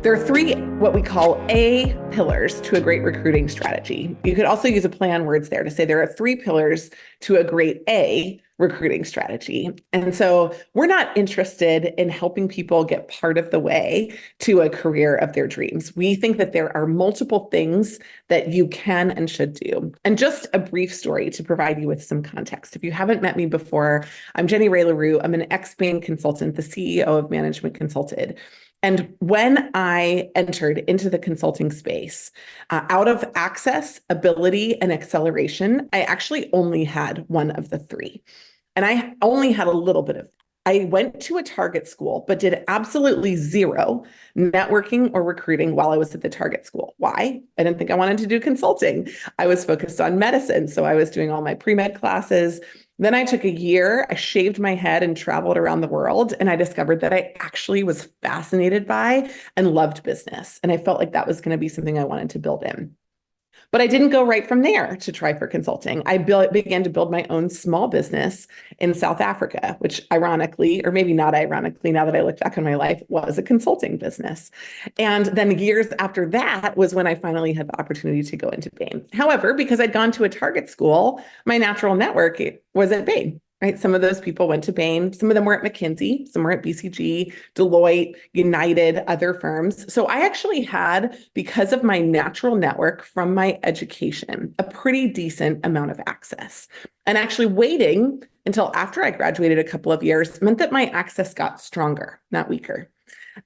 There are three, what we call A pillars to a great recruiting strategy. You could also use a play on words there to say there are three pillars to a great A recruiting strategy. And so we're not interested in helping people get part of the way to a career of their dreams. We think that there are multiple things that you can and should do. And just a brief story to provide you with some context. If you haven't met me before, I'm Jenny Ray LaRue. I'm an ex-Bain consultant, the CEO of Management Consulted. And when I entered into the consulting space, out of access, ability, and acceleration, I actually only had one of the three. And I only had a little bit of. I went to a target school, but did absolutely zero networking or recruiting while I was at the target school. Why? I didn't think I wanted to do consulting. I was focused on medicine. So I was doing all my pre-med classes. Then I took a year, I shaved my head and traveled around the world. And I discovered that I actually was fascinated by and loved business. And I felt like that was going to be something I wanted to build in. But I didn't go right from there to try for consulting. I began to build my own small business in South Africa, which ironically, or maybe not ironically, now that I look back on my life, was a consulting business. And then years after that was when I finally had the opportunity to go into Bain. However, because I'd gone to a target school, my natural network was at Bain. Right. Some of those people went to Bain. Some of them were at McKinsey. Some were at BCG, Deloitte, United, other firms. So I actually had, because of my natural network from my education, a pretty decent amount of access. And actually waiting until after I graduated a couple of years meant that my access got stronger, not weaker.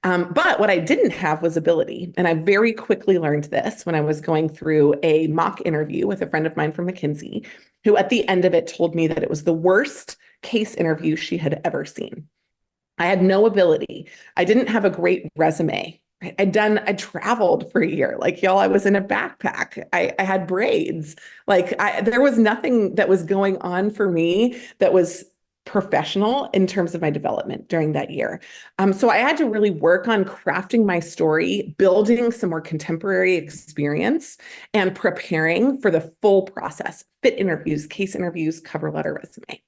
But what I didn't have was ability. And I very quickly learned this when I was going through a mock interview with a friend of mine from McKinsey, who at the end of it told me that it was the worst case interview she had ever seen. I had no ability. I didn't have a great resume. I traveled for a year. Like y'all, I was in a backpack. I had braids. There was nothing that was going on for me that was professional in terms of my development during that year. So I had to really work on crafting my story, building some more contemporary experience, and preparing for the full process: fit interviews, case interviews, cover letter, resume.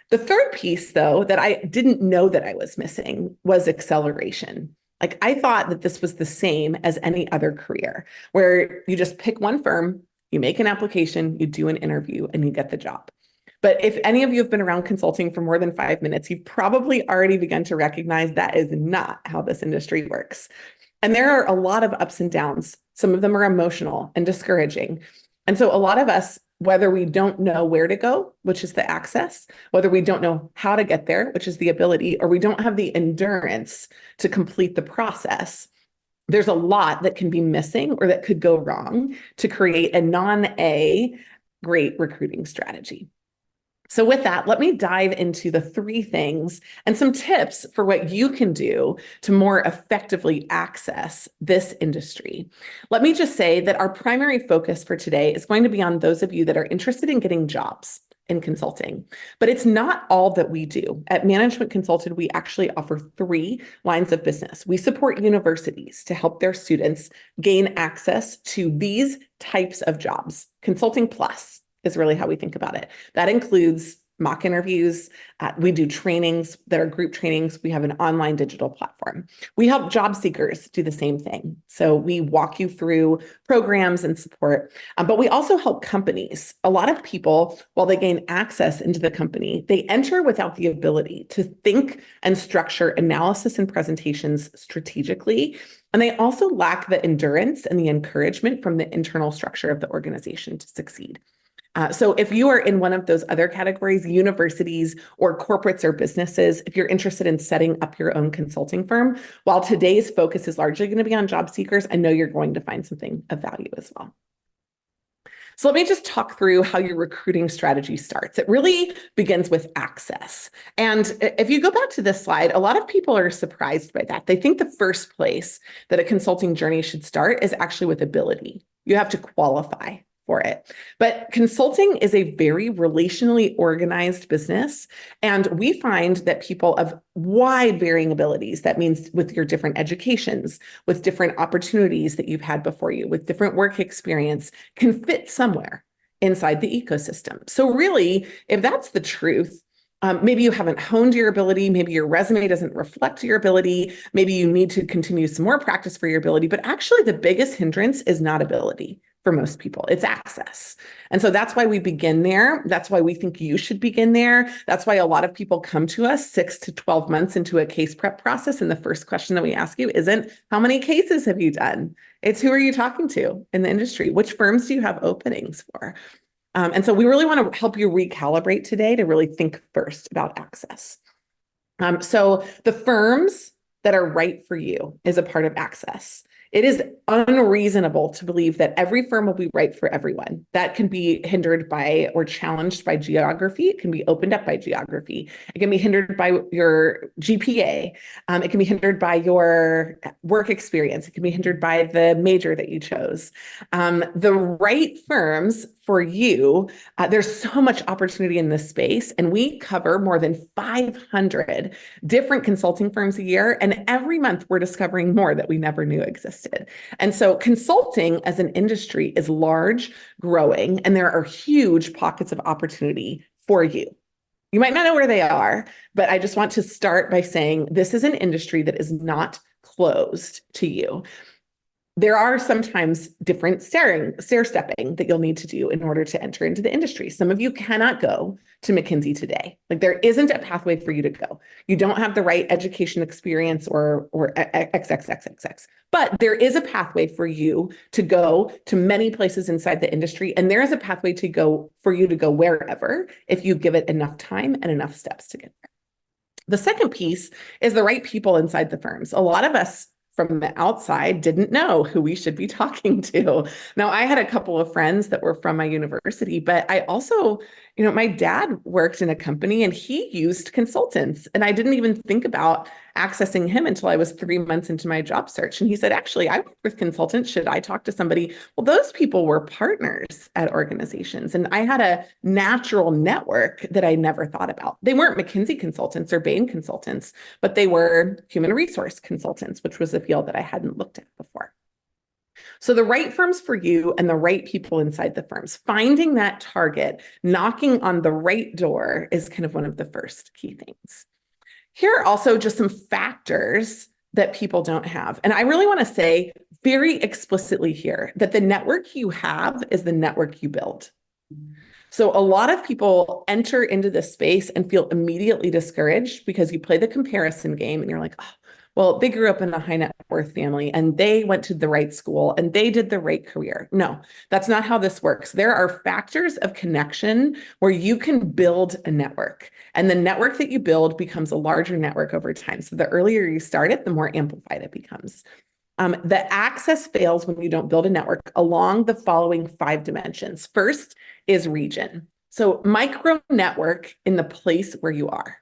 The third piece, though, that I didn't know that I was missing was acceleration. Like I thought that this was the same as any other career, where you just pick one firm, you make an application, you do an interview, and you get the job. But if any of you have been around consulting for more than 5 minutes, you've probably already begun to recognize that is not how this industry works. And there are a lot of ups and downs. Some of them are emotional and discouraging. And so a lot of us, whether we don't know where to go, which is the access, whether we don't know how to get there, which is the ability, or we don't have the endurance to complete the process, there's a lot that can be missing or that could go wrong to create a non-A great recruiting strategy. So with that, let me dive into the three things and some tips for what you can do to more effectively access this industry. Let me just say that our primary focus for today is going to be on those of you that are interested in getting jobs in consulting, but it's not all that we do. At Management Consulted, we actually offer three lines of business. We support universities to help their students gain access to these types of jobs. Consulting Plus is really how we think about it. That includes mock interviews. We do trainings that are group trainings. We have an online digital platform. We help job seekers do the same thing. So we walk you through programs and support, but we also help companies. A lot of people, while they gain access into the company, they enter without the ability to think and structure analysis and presentations strategically. And they also lack the endurance and the encouragement from the internal structure of the organization to succeed. So if you are in one of those other categories, universities or corporates or businesses, if you're interested in setting up your own consulting firm, while today's focus is largely going to be on job seekers, I know you're going to find something of value as well. So let me just talk through how your recruiting strategy starts. It really begins with access. And if you go back to this slide, a lot of people are surprised by that. They think the first place that a consulting journey should start is actually with ability. You have to qualify for it. But consulting is a very relationally organized business. And we find that people of wide varying abilities, that means with your different educations, with different opportunities that you've had before you, with different work experience, can fit somewhere inside the ecosystem. So really, if that's the truth, Maybe you haven't honed your ability. Maybe your resume doesn't reflect your ability. Maybe you need to continue some more practice for your ability. But actually, the biggest hindrance is not ability for most people, it's access. And so that's why we begin there. That's why we think you should begin there. That's why a lot of people come to us 6 to 12 months into a case prep process. And the first question that we ask you isn't, how many cases have you done? It's, who are you talking to in the industry? Which firms do you have openings for? And so we really want to help you recalibrate today to really think first about access. So the firms that are right for you is a part of access. It is unreasonable to believe that every firm will be right for everyone. That can be hindered by or challenged by geography. It can be opened up by geography. It can be hindered by your GPA. It can be hindered by your work experience. It can be hindered by the major that you chose. The right firms for you, there's so much opportunity in this space, and we cover more than 500 different consulting firms a year, and every month we're discovering more that we never knew existed. And so consulting as an industry is large, growing, and there are huge pockets of opportunity for you. You might not know where they are, but I just want to start by saying this is an industry that is not closed to you. There are sometimes different stair-stepping that you'll need to do in order to enter into the industry. Some of you cannot go to McKinsey today. Like, there isn't a pathway for you to go. You don't have the right education experience or XXXXX. But there is a pathway for you to go to many places inside the industry. And there is a pathway to go for you to go wherever if you give it enough time and enough steps to get there. The second piece is the right people inside the firms. A lot of us from the outside didn't know who we should be talking to. Now, I had a couple of friends that were from my university, but I also, my dad worked in a company and he used consultants, and I didn't even think about accessing him until I was 3 months into my job search. And he said, actually, I work with consultants. Should I talk to somebody? Well, those people were partners at organizations, and I had a natural network that I never thought about. They weren't McKinsey consultants or Bain consultants, but they were human resource consultants, which was a field that I hadn't looked at before. So the right firms for you and the right people inside the firms, finding that target, knocking on the right door is kind of one of the first key things. Here are also just some factors that people don't have. And I really want to say very explicitly here that the network you have is the network you build. So a lot of people enter into this space and feel immediately discouraged because you play the comparison game and you're like, oh, well, they grew up in a high net worth family and they went to the right school and they did the right career. No, that's not how this works. There are factors of connection where you can build a network, and the network that you build becomes a larger network over time. So the earlier you start it, the more amplified it becomes. The access fails when you don't build a network along the following 5 dimensions. First is region. So micro network in the place where you are.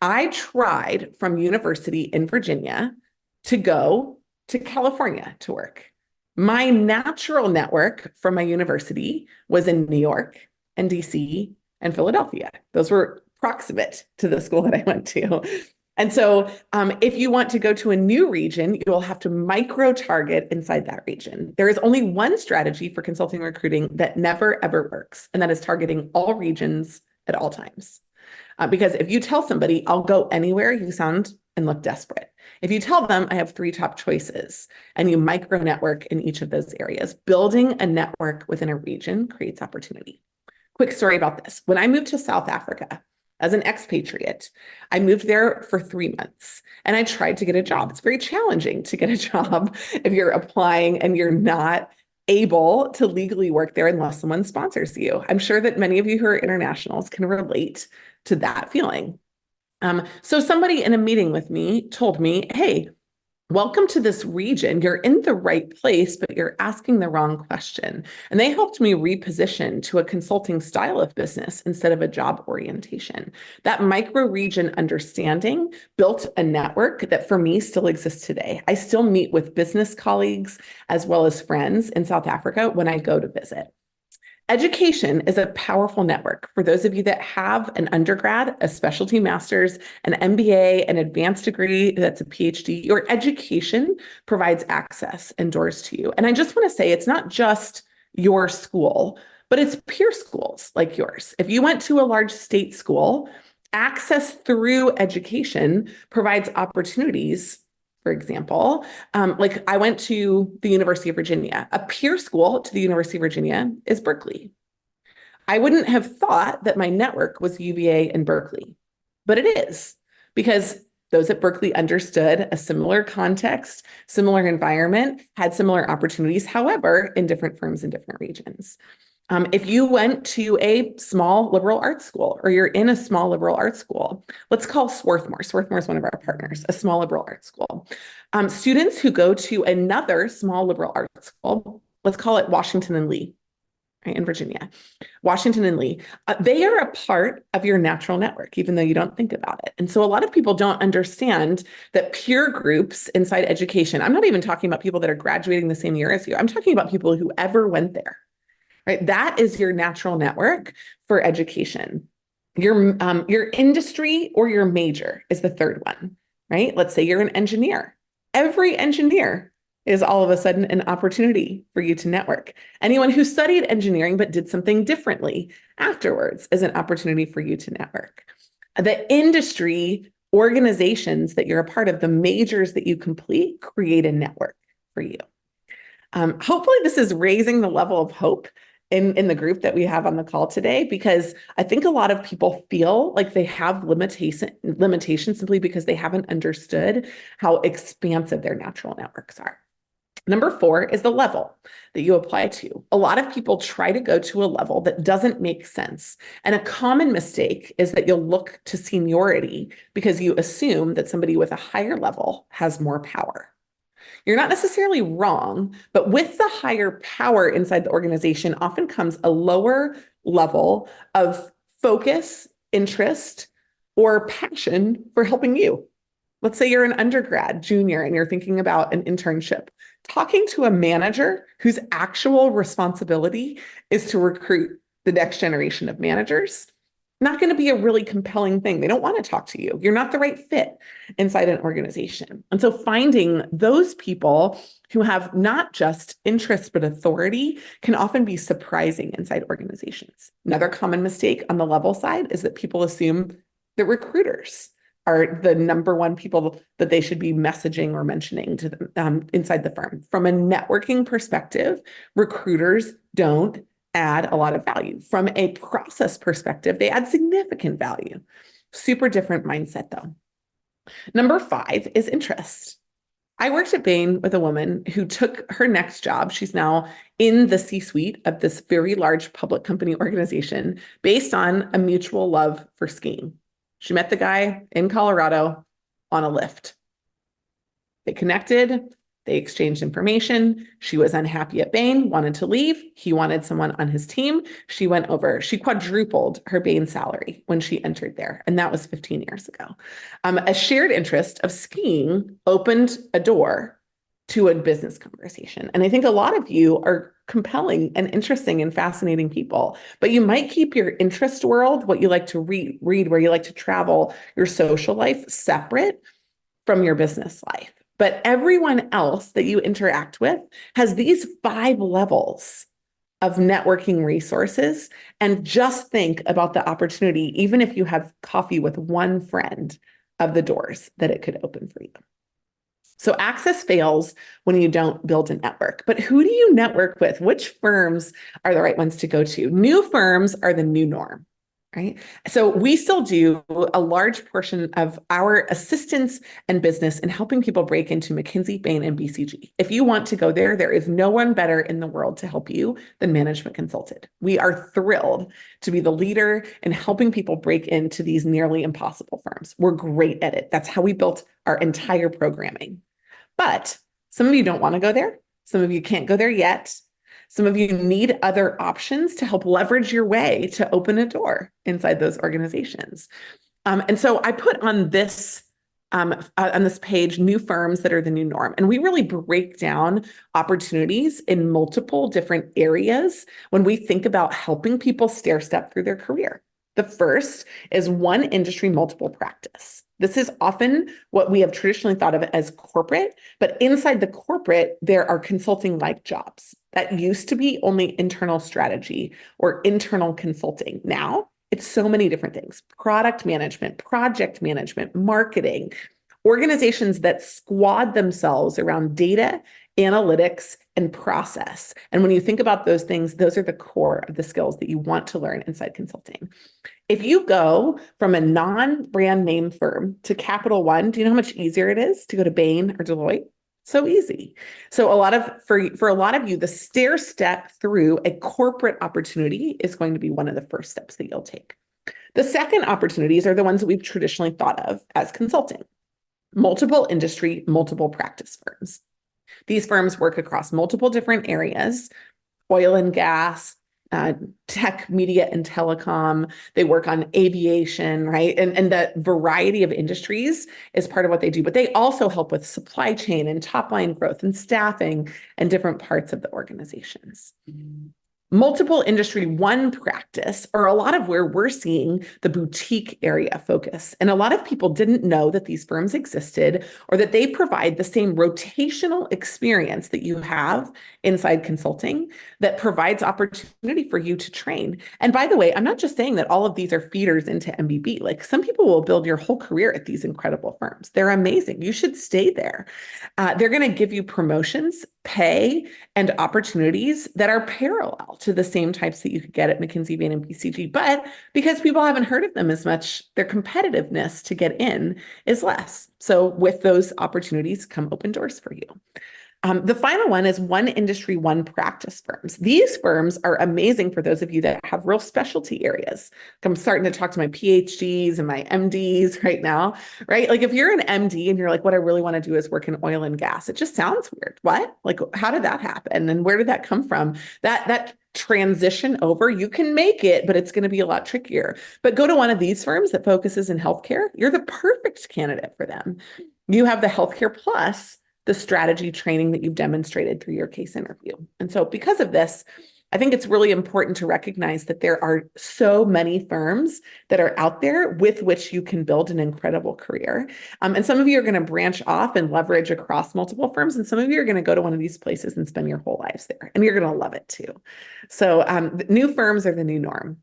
I tried from university in Virginia to go to California to work. My natural network from my university was in New York and DC and Philadelphia. Those were proximate to the school that I went to. And so if you want to go to a new region, you will have to micro target inside that region. There is only one strategy for consulting and recruiting that never, ever works, and that is targeting all regions at all times. Because if you tell somebody, I'll go anywhere, you sound and look desperate. If you tell them, I have 3 top choices, and you micro network in each of those areas, building a network within a region creates opportunity. Quick story about this. When I moved to South Africa as an expatriate, I moved there for 3 months and I tried to get a job. It's very challenging to get a job if you're applying and you're not able to legally work there unless someone sponsors you. I'm sure that many of you who are internationals can relate to that feeling. So somebody in a meeting with me told me, hey, welcome to this region. You're in the right place, but you're asking the wrong question. And they helped me reposition to a consulting style of business instead of a job orientation. That micro region understanding built a network that for me still exists today. I still meet with business colleagues as well as friends in South Africa when I go to visit. Education is a powerful network for those of you that have an undergrad, a specialty master's, an MBA, an advanced degree that's a PhD. Your education provides access and doors to you. And I just want to say it's not just your school, but it's peer schools like yours. If you went to a large state school, Access through education provides opportunities. For example, like I went to the University of Virginia. A peer school to the University of Virginia is Berkeley. I wouldn't have thought that my network was UVA and Berkeley, but it is because those at Berkeley understood a similar context, similar environment, had similar opportunities, however, in different firms in different regions. If you went to a small liberal arts school or you're in a small liberal arts school, let's call Swarthmore. Swarthmore is one of our partners, a small liberal arts school. Students who go to another small liberal arts school, let's call it Washington and Lee, right, in Virginia, Washington and Lee, they are a part of your natural network, even though you don't think about it. And so a lot of people don't understand that peer groups inside education, I'm not even talking about people that are graduating the same year as you. I'm talking about people who ever went there. Right? That is your natural network for education. Your industry or your major is the third one, right? Let's say you're an engineer. Every engineer is all of a sudden an opportunity for you to network. Anyone who studied engineering but did something differently afterwards is an opportunity for you to network. The industry organizations that you're a part of, the majors that you complete, create a network for you. Hopefully this is raising the level of hope in the group that we have on the call today, because I think a lot of people feel like they have limitations simply because they haven't understood how expansive their natural networks are. Number 4 is the level that you apply to. A lot of people try to go to a level that doesn't make sense. And a common mistake is that you'll look to seniority because you assume that somebody with a higher level has more power. You're not necessarily wrong, but with the higher power inside the organization often comes a lower level of focus, interest, or passion for helping you. Let's say you're an undergrad, junior, and you're thinking about an internship. Talking to a manager whose actual responsibility is to recruit the next generation of managers, not going to be a really compelling thing. They don't want to talk to you. You're not the right fit inside an organization. And so finding those people who have not just interest, but authority can often be surprising inside organizations. Another common mistake on the level side is that people assume that recruiters are the number one people that they should be messaging or mentioning to them inside the firm. From a networking perspective, recruiters don't add a lot of value. From a process perspective, they add significant value. Super different mindset though. Number 5 is interest. I worked at Bain with a woman who took her next job. She's now in the C-suite of this very large public company organization based on a mutual love for skiing. She met the guy in Colorado on a lift. They connected. They exchanged information. She was unhappy at Bain, wanted to leave. He wanted someone on his team. She went over. She quadrupled her Bain salary when she entered there. And that was 15 years ago. A shared interest of skiing opened a door to a business conversation. And I think a lot of you are compelling and interesting and fascinating people, but you might keep your interest world, what you like to read, where you like to travel, your social life separate from your business life. But everyone else that you interact with has these 5 levels of networking resources. And just think about the opportunity, even if you have coffee with one friend, of the doors that it could open for you. So access fails when you don't build a network. But who do you network with? Which firms are the right ones to go to? New firms are the new norm, right? So we still do a large portion of our assistance and business in helping people break into McKinsey, Bain, and BCG. If you want to go there, there is no one better in the world to help you than Management Consulted. We are thrilled to be the leader in helping people break into these nearly impossible firms. We're great at it. That's how we built our entire programming. But some of you don't want to go there. Some of you can't go there yet. Some of you need other options to help leverage your way to open a door inside those organizations. And so I put on this page, new firms that are the new norm. And we really break down opportunities in multiple different areas when we think about helping people stair step through their career. The first is one industry, multiple practice. This is often what we have traditionally thought of as corporate, but inside the corporate, there are consulting-like jobs. That used to be only internal strategy or internal consulting. Now It's so many different things: product management, project management, marketing, organizations that squad themselves around data, analytics, and process. And when you think about those things, those are the core of the skills that you want to learn inside consulting. If you go from a non-brand name firm to Capital One, do you know how much easier it is to go to Bain or Deloitte? So easy. So for a lot of you, the stair step through a corporate opportunity is going to be one of the first steps that you'll take. The second opportunities are the ones that we've traditionally thought of as consulting: multiple industry, multiple practice firms. These firms work across multiple different areas: oil and gas, tech, media, and telecom. They work on aviation, right? And the variety of industries is part of what they do. But they also help with supply chain and top line growth and staffing and different parts of the organizations. Multiple industry, one practice, are a lot of where we're seeing the boutique area focus. And a lot of people didn't know that these firms existed or that they provide the same rotational experience that you have inside consulting that provides opportunity for you to train. And by the way, I'm not just saying that all of these are feeders into MBB. Like, some people will build your whole career at these incredible firms. They're amazing. You should stay there. They're going to give you promotions, pay, and opportunities that are parallel to the same types that you could get at McKinsey, Bain, and BCG. But because people haven't heard of them as much, their competitiveness to get in is less. So with those opportunities come open doors for you. The final one is one industry, one practice firms. These firms are amazing for those of you that have real specialty areas. I'm starting to talk to my PhDs and my MDs right now, right? Like, if you're an MD and you're like, what I really want to do is work in oil and gas, it just sounds weird. What? Like, how did that happen? And where did that come from? That transition over, you can make it, but it's going to be a lot trickier. But go to one of these firms that focuses in healthcare. You're the perfect candidate for them. You have the healthcare plus the strategy training that you've demonstrated through your case interview. And so because of this, I think it's really important to recognize that there are so many firms that are out there with which you can build an incredible career. And some of you are going to branch off and leverage across multiple firms. And some of you are going to go to one of these places and spend your whole lives there. And you're going to love it too. So new firms are the new norm.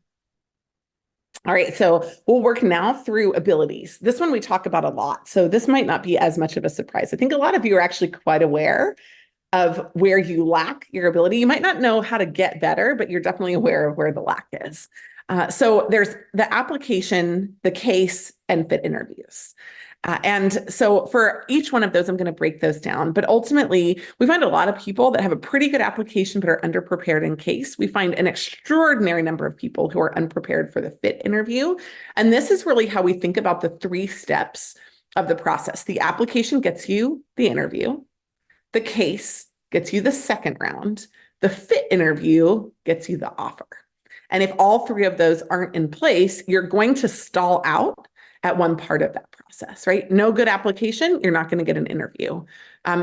All right, so we'll work now through abilities. This one we talk about a lot, so this might not be as much of a surprise. I think a lot of you are actually quite aware of where you lack your ability. You might not know how to get better, but you're definitely aware of where the lack is. So there's the application, the case, and fit interviews. And so for each one of those, I'm going to break those down. But ultimately, we find a lot of people that have a pretty good application but are underprepared in case. We find an extraordinary number of people who are unprepared for the fit interview. And this is really how we think about the 3 steps of the process. The application gets you the interview. The case gets you the second round. The fit interview gets you the offer. And if all 3 of those aren't in place, you're going to stall out at one part of that process, right? No good application, you're not going to get an interview.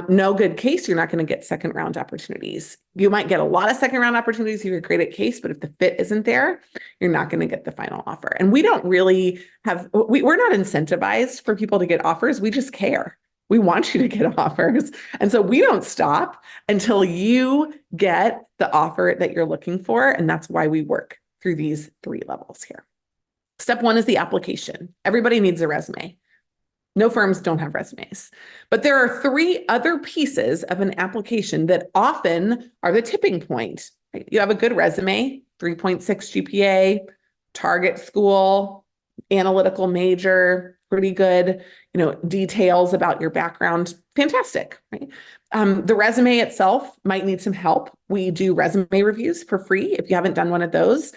No good case, you're not going to get second round opportunities. You might get a lot of second round opportunities if you're great at case, but if the fit isn't there, you're not going to get the final offer. And we don't really we're not incentivized for people to get offers. We just care. We want you to get offers. And so we don't stop until you get the offer that you're looking for. And that's why we work through these 3 levels here. Step 1 is the application. Everybody needs a resume. No firms don't have resumes. But there are 3 other pieces of an application that often are the tipping point. Right? You have a good resume, 3.6 GPA, target school, analytical major, pretty good, details about your background. Fantastic, right? The resume itself might need some help. We do resume reviews for free. If you haven't done one of those,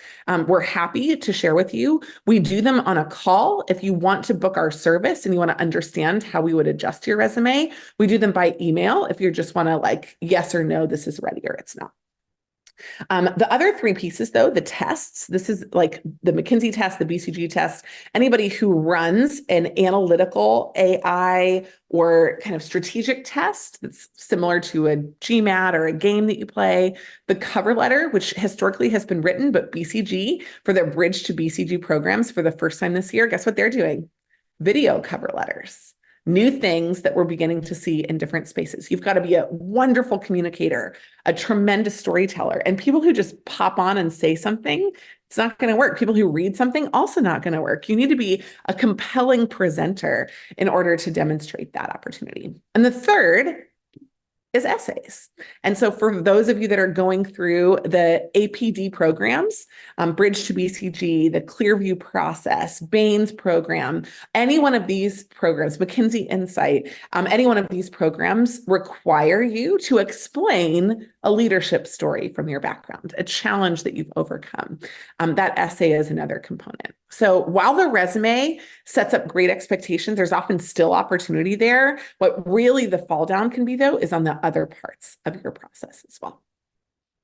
we're happy to share with you. We do them on a call. If you want to book our service and you want to understand how we would adjust your resume, we do them by email. If you just want to like, yes or no, this is ready or it's not. The other 3 pieces, though, the tests, this is like the McKinsey test, the BCG test, anybody who runs an analytical AI or kind of strategic test that's similar to a GMAT or a game that you play, the cover letter, which historically has been written, but BCG for their Bridge to BCG programs for the first time this year, guess what they're doing? Video cover letters. new things that we're beginning to see in different spaces. You've got to be a wonderful communicator, a tremendous storyteller, and people who just pop on and say something, it's not going to work. People who read something, also not going to work. You need to be a compelling presenter in order to demonstrate that opportunity. And the third is essays. And so for those of you that are going through the APD programs, Bridge to BCG, the Clearview process, Baines program, any one of these programs, McKinsey Insight, any one of these programs require you to explain a leadership story from your background, a challenge that you've overcome. That essay is another component. So while the resume sets up great expectations, there's often still opportunity there. What really the fall down can be, though, is on the other parts of your process as well.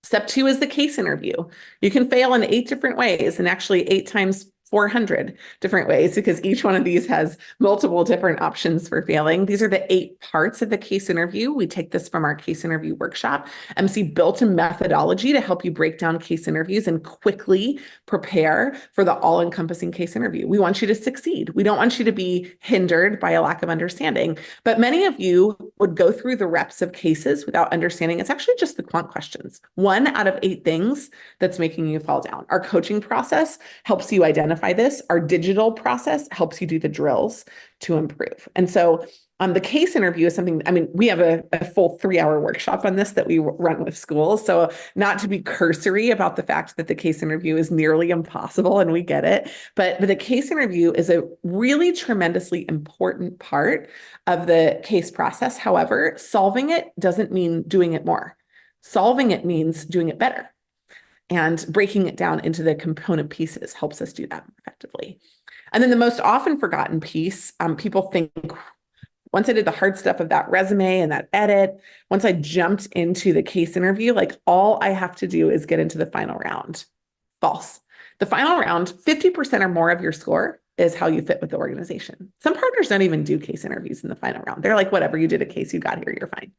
Step 2 is the case interview. You can fail in 8 different ways, and actually 8 times 400 different ways, because each one of these has multiple different options for failing. These are the 8 parts of the case interview. We take this from our case interview workshop. MC built a methodology to help you break down case interviews and quickly prepare for the all-encompassing case interview. We want you to succeed. We don't want you to be hindered by a lack of understanding. But many of you would go through the reps of cases without understanding it's actually just the quant questions. 1 out of 8 things that's making you fall down. Our coaching process helps you identify this. Our digital process helps you do the drills to improve. And so the case interview is something, I mean, we have a full 3-hour workshop on this that we run with schools. So not to be cursory about the fact that the case interview is nearly impossible, and we get it, but the case interview is a really tremendously important part of the case process. However, solving it doesn't mean doing it more. Solving it means doing it better. And breaking it down into the component pieces helps us do that effectively. And then the most often forgotten piece, people think, once I did the hard stuff of that resume and that edit, once I jumped into the case interview, like all I have to do is get into the final round. False. The final round, 50% or more of your score is how you fit with the organization. Some partners don't even do case interviews in the final round. They're like, whatever, you did a case, you got here, you're fine.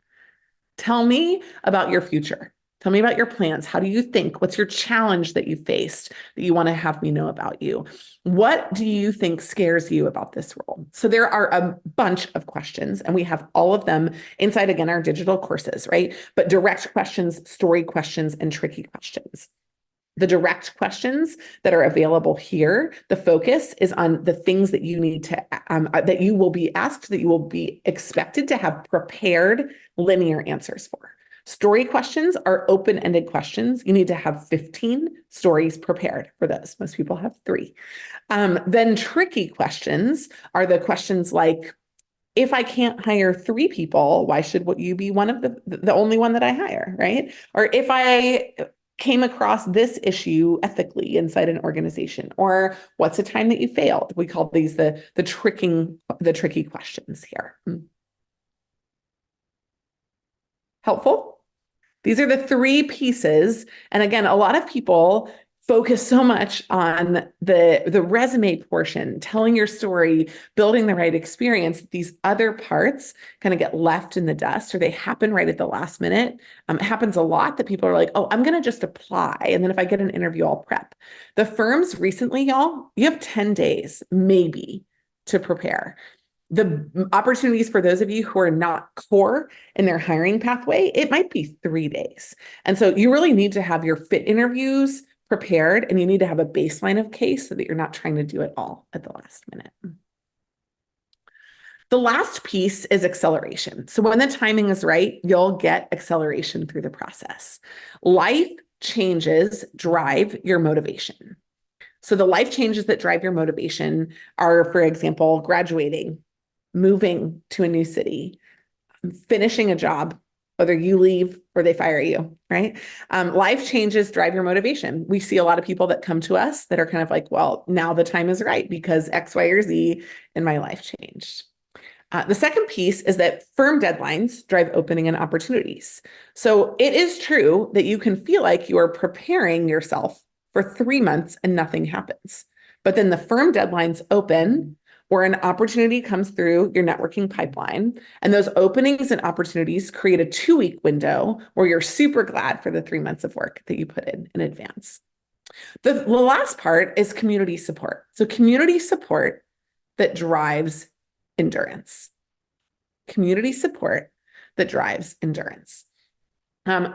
Tell me about your future. Tell me about your plans. How do you think? What's your challenge that you faced that you want to have me know about you? What do you think scares you about this role? So there are a bunch of questions, and we have all of them inside, again, our digital courses, right? But direct questions, story questions, and tricky questions. The direct questions that are available here, the focus is on the things that you need to, that you will be asked, that you will be expected to have prepared linear answers for. Story questions are open-ended questions. You need to have 15 stories prepared for those. Most people have 3. Then tricky questions are the questions like, if I can't hire 3 people, why should you be one of the only one that I hire, right? Or if I came across this issue ethically inside an organization, or what's a time that you failed? We call these the tricky questions here. Helpful? These are the 3 pieces. And again, a lot of people focus so much on the resume portion, telling your story, building the right experience. These other parts kind of get left in the dust, or they happen right at the last minute. It happens a lot that people are like, oh, I'm going to just apply. And then if I get an interview, I'll prep. The firms recently, y'all, you have 10 days, maybe, to prepare. The opportunities for those of you who are not core in their hiring pathway, it might be 3 days. And so you really need to have your fit interviews prepared, and you need to have a baseline of case so that you're not trying to do it all at the last minute. The last piece is acceleration. So when the timing is right, you'll get acceleration through the process. Life changes drive your motivation. So the life changes that drive your motivation are, for example, graduating, moving to a new city, finishing a job, whether you leave or they fire you, right? Life changes drive your motivation. We see a lot of people that come to us that are kind of like, well, now the time is right because X, Y, or Z in my life changed. The second piece is that firm deadlines drive opening and opportunities. So it is true that you can feel like you are preparing yourself for 3 months and nothing happens. But then the firm deadlines open, or an opportunity comes through your networking pipeline, and those openings and opportunities create a 2-week window where you're super glad for the 3 months of work that you put in advance. The last part is community support. So community support that drives endurance. community support that drives endurance.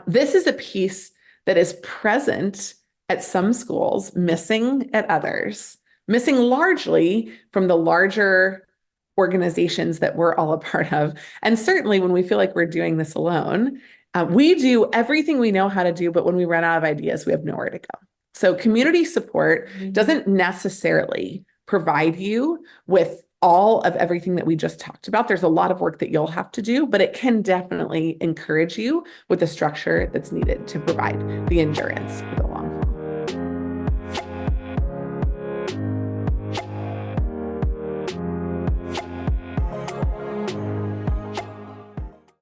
This is a piece that is present at some schools, missing at others, missing largely from the larger organizations that we're all a part of. And certainly when we feel like we're doing this alone, we do everything we know how to do, but when we run out of ideas, we have nowhere to go. So community support doesn't necessarily provide you with all of everything that we just talked about. There's a lot of work that you'll have to do, but it can definitely encourage you with the structure that's needed to provide the endurance for the long